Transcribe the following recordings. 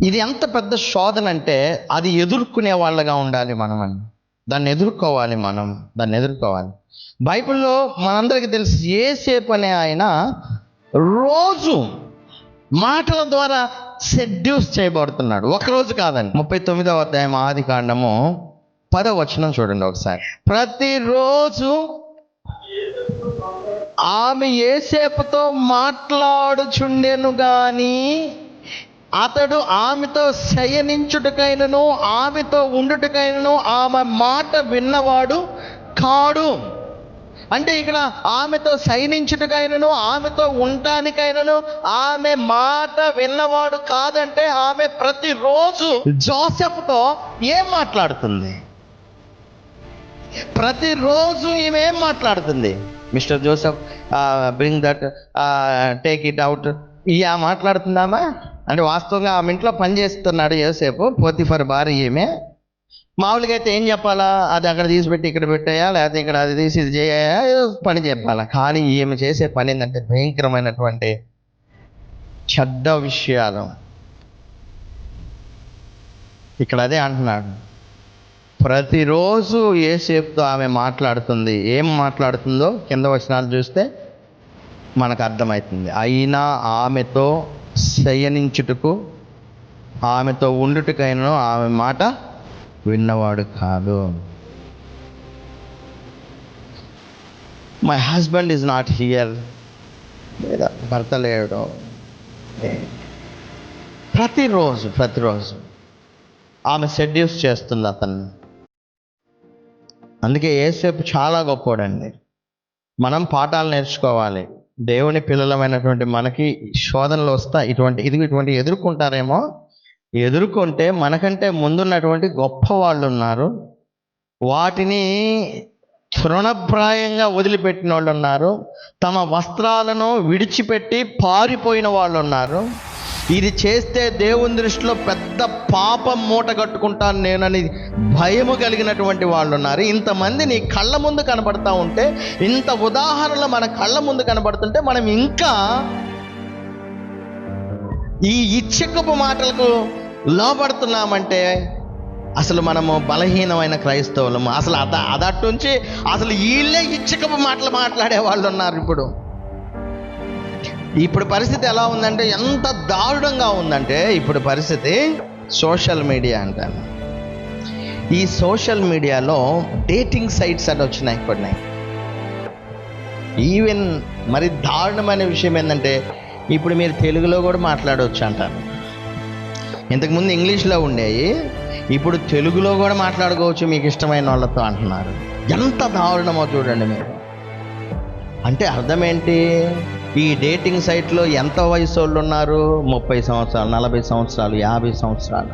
ఇది ఎంత పెద్ద శోధన అంటే అది ఎదుర్కొనే వాళ్ళగా ఉండాలి మనం. దాన్ని ఎదుర్కోవాలి, దాన్ని ఎదుర్కోవాలి. బైబిల్లో మనందరికీ తెలుసు, యోసేపు అనే ఆయన రోజు మాటల ద్వారా సెడ్యూస్ చేయబడుతున్నాడు. ఒకరోజు కాదండి. 39వ అధ్యాయం ఆదికాండము 10వ వచనం చూడండి ఒకసారి. ప్రతిరోజు ఆమె యోసేపుతో మాట్లాడుచుండెను గాని అతడు ఆమెతో శయనించుటకైనను ఆమెతో ఉండుటకైనను ఆమె మాట విన్నవాడు కాడు. అంటే ఇక్కడ ఆమెతో శయనించుటకైనను ఆమెతో ఉండటానికైనను ఆమె మాట విన్నవాడు కాదంటే ఆమె ప్రతిరోజు జోసెఫ్తో ఏం మాట్లాడుతుంది? ప్రతిరోజు ఈమె ఏం మాట్లాడుతుంది? Mister Joseph, bring that, take it out, ఇయా మాట్లాడుతుందామా? అంటే వాస్తవంగా ఆమె ఇంట్లో పని చేస్తున్నాడు యోసేపు, పోతిఫర్ భార్య ఈమె. మామూలుగా అయితే ఏం చెప్పాలా? అది అక్కడ తీసిపెట్టి ఇక్కడ పెట్టాయా, లేకపోతే ఇక్కడ అది తీసి ఇది చేయాయా, ఏదో పని చెప్పాలా. కానీ ఈమె చేసే పని ఏంటంటే భయంకరమైనటువంటి చెడ్డ విషయాలు. ఇక్కడ అదే అంటున్నాడు, ప్రతిరోజు యోసేపుతో ఆమె మాట్లాడుతుంది. ఏం మాట్లాడుతుందో కింద వచనాలు చూస్తే మనకు అర్థమవుతుంది. అయినా ఆమెతో శయనించుటకు ఆమెతో ఉండుటకైనా ఆమె మాట విన్నవాడు కాదు. My husband is not here, లేదా భర్త లేడు. ప్రతిరోజు ఆమె సెడ్యూస్ చేస్తుంది అతన్ని. అందుకే యోసేపు చాలా గొప్పోడండి. మనం పాఠాలు నేర్చుకోవాలి. దేవుని పిల్లలమైనటువంటి మనకి శోధనలు వస్తా ఇటువంటి ఎదుర్కొంటారేమో. ఎదుర్కొంటే మనకంటే ముందున్నటువంటి గొప్ప వాళ్ళు ఉన్నారు, వాటిని తృణప్రాయంగా వదిలిపెట్టిన వాళ్ళు ఉన్నారు, తమ వస్త్రాలను విడిచిపెట్టి పారిపోయిన వాళ్ళు ఉన్నారు. ఇది చేస్తే దేవుని దృష్టిలో పెద్ద పాపం మూట కట్టుకుంటాను నేనని భయము కలిగినటువంటి వాళ్ళు ఉన్నారు. ఇంతమంది నీ కళ్ళ ముందు కనబడతా ఉంటే, ఇంత ఉదాహరణలు మన కళ్ళ ముందు కనబడుతుంటే మనం ఇంకా ఈ ఇచ్చకపు మాటలకు లోబడుతున్నామంటే అసలు మనము బలహీనమైన క్రైస్తవులము. అసలు అదట్టుంచి అసలు వీళ్ళే ఇచ్చకపు మాటలు మాట్లాడే వాళ్ళు ఉన్నారు. ఇప్పుడు పరిస్థితి ఎలా ఉందంటే, ఎంత దారుణంగా ఉందంటే ఇప్పుడు పరిస్థితి. సోషల్ మీడియా అంటాను. ఈ సోషల్ మీడియాలో డేటింగ్ సైట్స్ అని వచ్చినాయి కొన్ని. ఈవెన్ మరి దారుణమైన విషయం ఏంటంటే, ఇప్పుడు మీరు తెలుగులో కూడా మాట్లాడవచ్చు అంటారు. ఇంతకుముందు ఇంగ్లీష్లో ఉండేవి, ఇప్పుడు తెలుగులో కూడా మాట్లాడుకోవచ్చు మీకు ఇష్టమైన వాళ్ళతో అంటున్నారు. ఎంత దారుణమో చూడండి మీరు. అంటే అర్థం ఏంటి? ఈ డేటింగ్ సైట్లో ఎంత వయసు వాళ్ళు ఉన్నారు? 30 సంవత్సరాలు, 40 సంవత్సరాలు, 50 సంవత్సరాలు.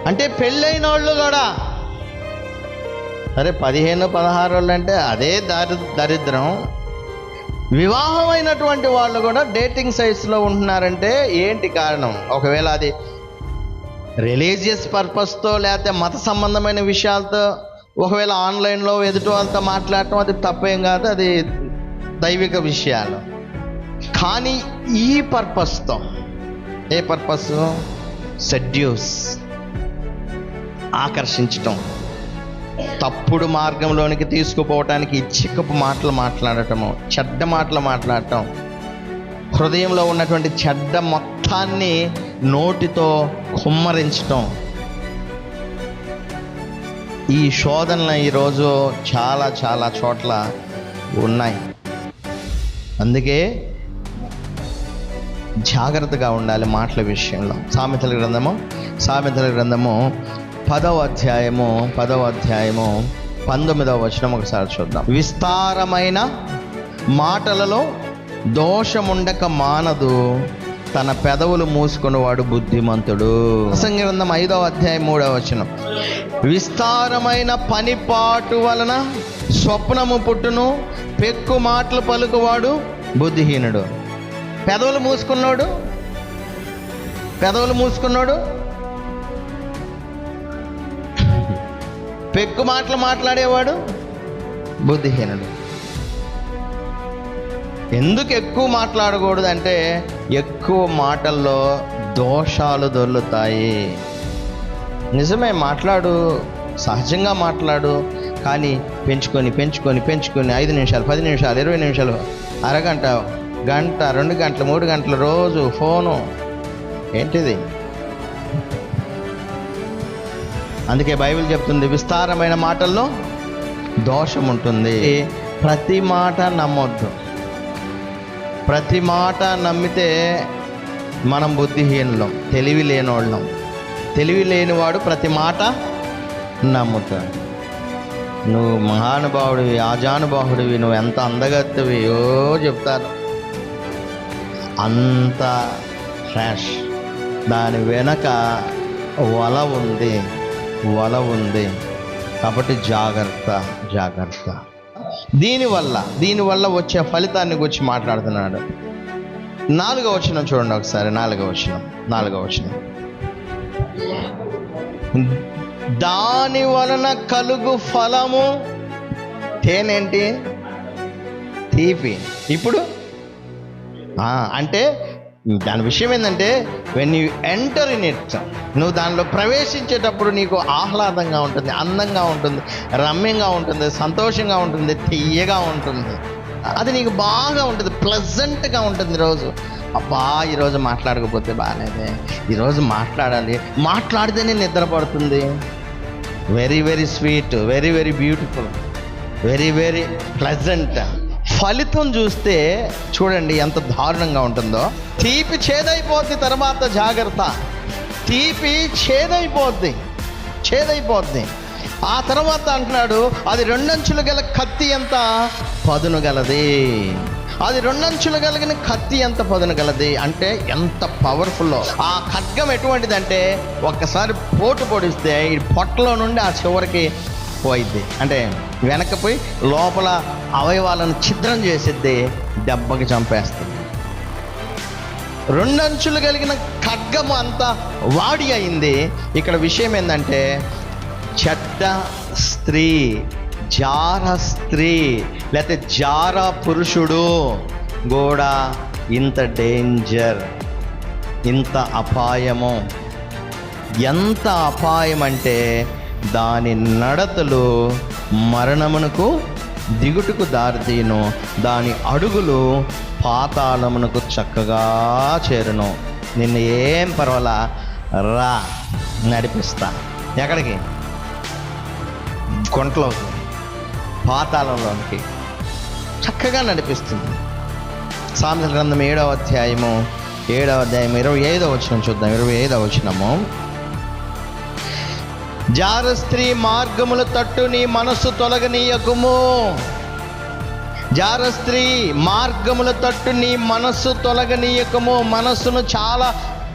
అంటే పెళ్ళైన వాళ్ళు కూడా సరే 15, 16 వాళ్ళు అంటే అదే దరిద్రం. వివాహమైనటువంటి వాళ్ళు కూడా డేటింగ్ సైట్స్లో ఉంటున్నారంటే ఏంటి కారణం? ఒకవేళ అది రిలీజియస్ పర్పస్తో లేకపోతే మత సంబంధమైన విషయాలతో ఒకవేళ ఆన్లైన్లో ఎదుటి వాళ్ళతో మాట్లాడటం అది తప్పేం కాదు, అది దైవిక విషయాలు. కానీ ఈ పర్పస్తో, ఏ పర్పస్? సెడ్యూస్, ఆకర్షించటం, తప్పుడు మార్గంలోనికి తీసుకుపోవటానికి ఇచ్చికపు మాటలు మాట్లాడటము, చెడ్డ మాటలు మాట్లాడటం, హృదయంలో ఉన్నటువంటి చెడ్డ మొత్తాన్ని నోటితో కుమ్మరించటం. ఈ శోధనలు ఈరోజు చాలా చాలా చోట్ల ఉన్నాయి. అందుకే జాగ్రత్తగా ఉండాలి మాటల విషయంలో. సామెతల గ్రంథము 10వ అధ్యాయము 19వ వచనం ఒకసారి చూద్దాం. విస్తారమైన మాటలలో దోషముండక మానదు, తన పెదవులు మూసుకునేవాడు బుద్ధిమంతుడు. ప్రసంగి గ్రంథం 5వ అధ్యాయం 3వ వచనం. విస్తారమైన పనిపాటు వలన స్వప్నము పుట్టును, పెక్కు మాటలు పలుకువాడు బుద్ధిహీనుడు. పెదవులు మూసుకున్నాడు పెక్కు మాటలు మాట్లాడేవాడు బుద్ధిహీనుడు. ఎందుకు ఎక్కువ మాట్లాడకూడదు అంటే, ఎక్కువ మాటల్లో దోషాలు దొర్లుతాయి. నిజమే, మాట్లాడు, సహజంగా మాట్లాడు, కానీ పెంచుకొని 5 నిమిషాలు, 10 నిమిషాలు, 20 నిమిషాలు, అరగంట, గంట, 2 గంటలు, 3 గంటలు రోజు ఫోను ఏంటిది? అందుకే బైబిల్ చెప్తుంది, విస్తారమైన మాటల్లో దోషం ఉంటుంది. ప్రతి మాట నమ్మొద్దు. ప్రతి మాట నమ్మితే మనం బుద్ధిహీనులం, తెలివి లేనివాళ్ళం. తెలివి లేనివాడు ప్రతి మాట నమ్ముతాడు. నువ్వు మహానుభావుడివి, ఆజానుబాహుడివి, నువ్వు ఎంత అందగత్తవి చెప్తారు. అంత ఫ్లాష్. దాని వెనక వల ఉంది. కాబట్టి జాగ్రత్త. దీనివల్ల వచ్చే ఫలితాన్ని గురించి మాట్లాడుతున్నాడు. 4వ వచనం చూడండి ఒకసారి. 4వ వచనం. దాని వలన కలుగు ఫలము, తేనేంటి? తీపి. ఇప్పుడు అంటే దాని విషయం ఏంటంటే, when you enter in it, నువ్వు దానిలో ప్రవేశించేటప్పుడు నీకు ఆహ్లాదంగా ఉంటుంది, అందంగా ఉంటుంది, రమ్యంగా ఉంటుంది, సంతోషంగా ఉంటుంది, తీయగా ఉంటుంది. అది నీకు బాగా ఉంటుంది, ప్లెజెంట్గా ఉంటుంది. రోజు ఈరోజు మాట్లాడకపోతే బాగాలేదే, ఈరోజు మాట్లాడితేనే నిద్ర పడుతుంది. Very very sweet, very very beautiful, very very pleasant. ఫలితం చూస్తే చూడండి ఎంత దారుణంగా ఉంటుందో. తీపి చేదైపోద్ది, తర్వాత జాగ్రత్త. తీపి చేదైపోద్ది. ఆ తర్వాత అంటున్నాడు, అది 2 అంచులు గల కత్తి ఎంత పదును గలది. అది 2 అంచులు కలిగిన కత్తి ఎంత పదును గలది అంటే ఎంత పవర్ఫుల్లో. ఆ ఖడ్గం ఎటువంటిదంటే, ఒక్కసారి పోటు పొడిస్తే ఈ పొట్టలో నుండి ఆ చివరికి పోయిద్ది, అంటే వెనక్కి పోయి లోపల అవయవాలను ఛిద్రం చేసిద్ది, దెబ్బకి చంపేస్తుంది. 2 అంచులు కలిగిన ఖడ్గము అంతా వాడి అయింది. ఇక్కడ విషయం ఏంటంటే, చెడ్డ స్త్రీ, జార స్త్రీ, లేకపోతే జార పురుషుడు కూడా ఇంత డేంజర్, ఇంత అపాయము. ఎంత అపాయం అంటే, దాని నడతలు మరణమునకు, దిగుటుకు దారితీయును, దాని అడుగులు పాతాళమునకు చక్కగా చేరును. నిన్ను ఏం పర్వాలా, రా నడిపిస్తా. ఎక్కడికి? కొంటలోకి, పాతాళంలోనికి చక్కగా నడిపిస్తుంది. సామెతల గ్రంథం 7వ అధ్యాయం 25వ వచనం చూద్దాం. 25వ వచనము. జార స్త్రీ మార్గముల తట్టు నీ మనస్సు తొలగనీయకుము. జార స్త్రీ మార్గముల తట్టు నీ మనస్సు తొలగనీయకము. మనస్సును చాలా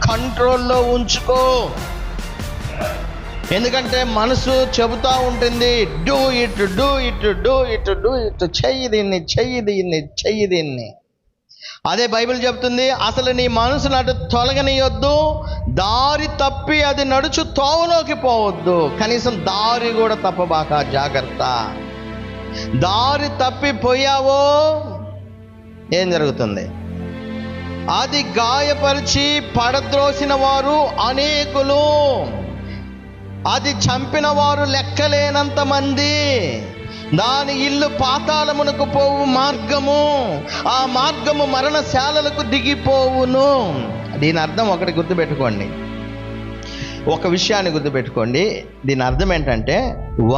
కంట్రోల్లో ఉంచుకో. ఎందుకంటే మనసు చెబుతూ ఉంటుంది, డూ ఇట్, చెయ్యి దీన్ని. అదే బైబిల్ చెప్తుంది, అసలు నీ మనసును అటు తొలగనీయొద్దు, దారి తప్పి అది నడుచు తోవలోకి పోవద్దు. కనీసం దారి కూడా తప్పబాక, జాగ్రత్త. దారి తప్పిపోయావో ఏం జరుగుతుంది? అది గాయపరిచి పడద్రోసిన వారు అనేకులు, అది చంపిన వారు లెక్కలేనంత మంది. దాని ఇల్లు పాతాళమునకు పోవు మార్గము, ఆ మార్గము మరణశాలలకు దిగిపోవును. దీని అర్థం ఒకటి గుర్తుపెట్టుకోండి, ఒక విషయాన్ని గుర్తుపెట్టుకోండి. దీని అర్థం ఏంటంటే,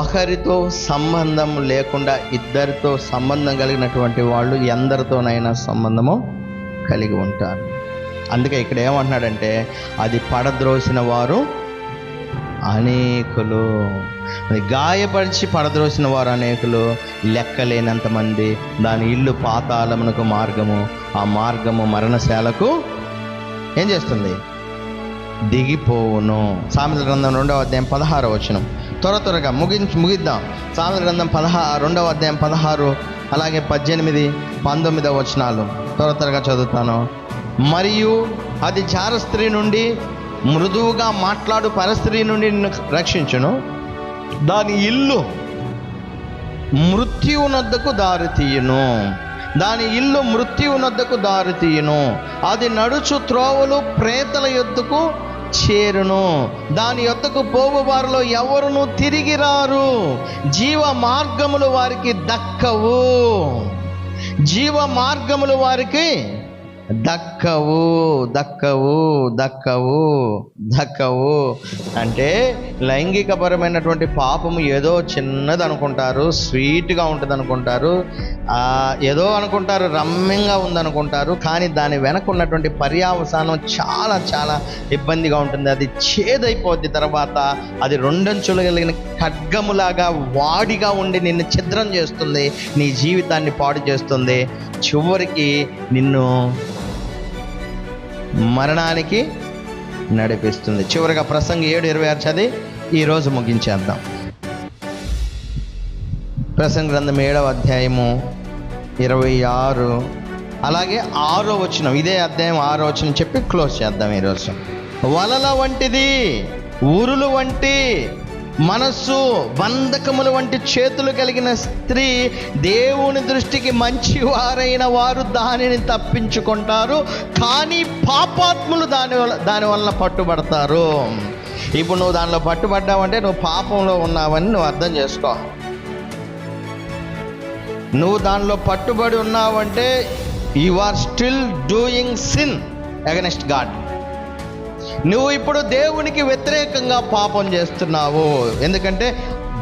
ఒకరితో సంబంధం లేకుండా ఇద్దరితో సంబంధం కలిగినటువంటి వాళ్ళు ఎందరితోనైనా సంబంధము కలిగి ఉంటారు. అందుకే ఇక్కడ ఏమంటున్నాడంటే, అది పడద్రోసిన వారు అనేకులు, అది గాయపరిచి పడద్రోసిన వారు అనేకులు, లెక్కలేనంత మంది. దాని ఇల్లు పాతాళమునకు మార్గము, ఆ మార్గము మరణశాలకు ఏం చేస్తుంది? దిగిపోవును. సామెతల గ్రంథం 2వ అధ్యాయం 16వ వచనం. త్వరగా ముగిద్దాం. సామెతల గ్రంథం 2వ అధ్యాయం 16, అలాగే 18, 19వ వచనాలు త్వరగా చదువుతాను. మరియు అది జార స్త్రీ నుండి, మృదువుగా మాట్లాడు పరస్త్రీ నుండి నిన్ను రక్షించును. దాని ఇల్లు మృత్యువునొద్దకు దారి తీయును. దాని ఇల్లు మృత్యువునొద్దకు దారి తీయును, అది నడుచు త్రోవలు ప్రేతల యొద్దకు చేరును, దాని యొద్దకు పోవు వారిలో ఎవరునూ తిరిగి రారు. జీవ మార్గములు వారికి దక్కవు, జీవ మార్గములు వారికి దక్కవు దక్కవు దక్కవు దక్కవు. అంటే లైంగికపరమైనటువంటి పాపము ఏదో చిన్నది అనుకుంటారు, స్వీట్గా ఉంటుంది అనుకుంటారు, ఏదో అనుకుంటారు, రమ్యంగా ఉందనుకుంటారు. కానీ దాని వెనక ఉన్నటువంటి పర్యావసానం చాలా చాలా ఇబ్బందిగా ఉంటుంది. అది చేదైపోద్ది. తర్వాత అది రెండంచులు కలిగిన ఖడ్గములాగా వాడిగా ఉండి నిన్ను ఛిద్రం చేస్తుంది, నీ జీవితాన్ని పాడు చేస్తుంది, చివరికి నిన్ను మరణానికి నడిపిస్తుంది. చివరిగా ప్రసంగి 7:26 చదివి ఈరోజు ముగించేద్దాం. ప్రసంగ గ్రంథం 7వ అధ్యాయము 26, అలాగే 6వ వచనం, ఇదే అధ్యాయం 6వ వచనం చెప్పి క్లోజ్ చేద్దాం ఈరోజు. వలల వంటిది, ఉరులు వంటి మనస్సు, బంధకముల వంటి చేతులు కలిగిన స్త్రీ దేవుని దృష్టికి మంచివారైన వారు దానిని తప్పించుకుంటారు, కానీ పాపాత్ములు దాని వలన పట్టుబడతారు. ఇప్పుడు నువ్వు దానిలో పట్టుబడ్డావంటే నువ్వు పాపంలో ఉన్నావని నువ్వు అర్థం చేసుకో. నువ్వు దానిలో పట్టుబడి ఉన్నావంటే you are still doing sin against God. నువ్వు ఇప్పుడు దేవునికి వ్యతిరేకంగా పాపం చేస్తున్నావు. ఎందుకంటే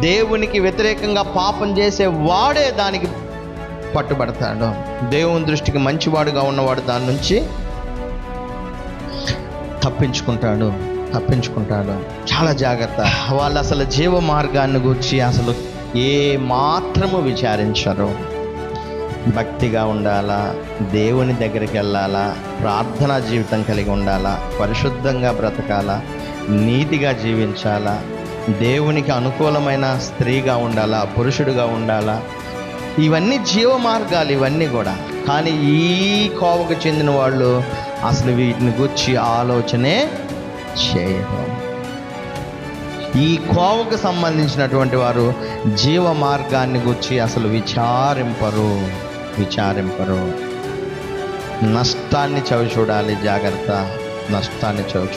దేవునికి వ్యతిరేకంగా పాపం చేసే వాడే దానికి పట్టుబడతాడు. దేవుని దృష్టికి మంచివాడుగా ఉన్నవాడు దాని నుంచి తప్పించుకుంటాడు. చాలా జాగ్రత్త. వాళ్ళు అసలు జీవ మార్గాన్ని గురించి అసలు ఏ మాత్రము విచారించరు. భక్తిగా ఉండాలా, దేవుని దగ్గరికి వెళ్ళాలా, ప్రార్థనా జీవితం కలిగి ఉండాలా, పరిశుద్ధంగా బ్రతకాలా, నీతిగా జీవించాలా, దేవునికి అనుకూలమైన స్త్రీగా ఉండాలా, పురుషుడిగా ఉండాలా, ఇవన్నీ జీవ మార్గాలు ఇవన్నీ కూడా. కానీ ఈ కోవకు చెందిన వాళ్ళు అసలు వీటిని గురించి ఆలోచనే చేయరు. ఈ కోవకు సంబంధించినటువంటి వారు జీవ మార్గాన్ని గురించి అసలు విచారింపరు. నష్టాన్ని చవి చూడాలి. జాగ్రత్త, నష్టాన్ని చవి చూడాలి.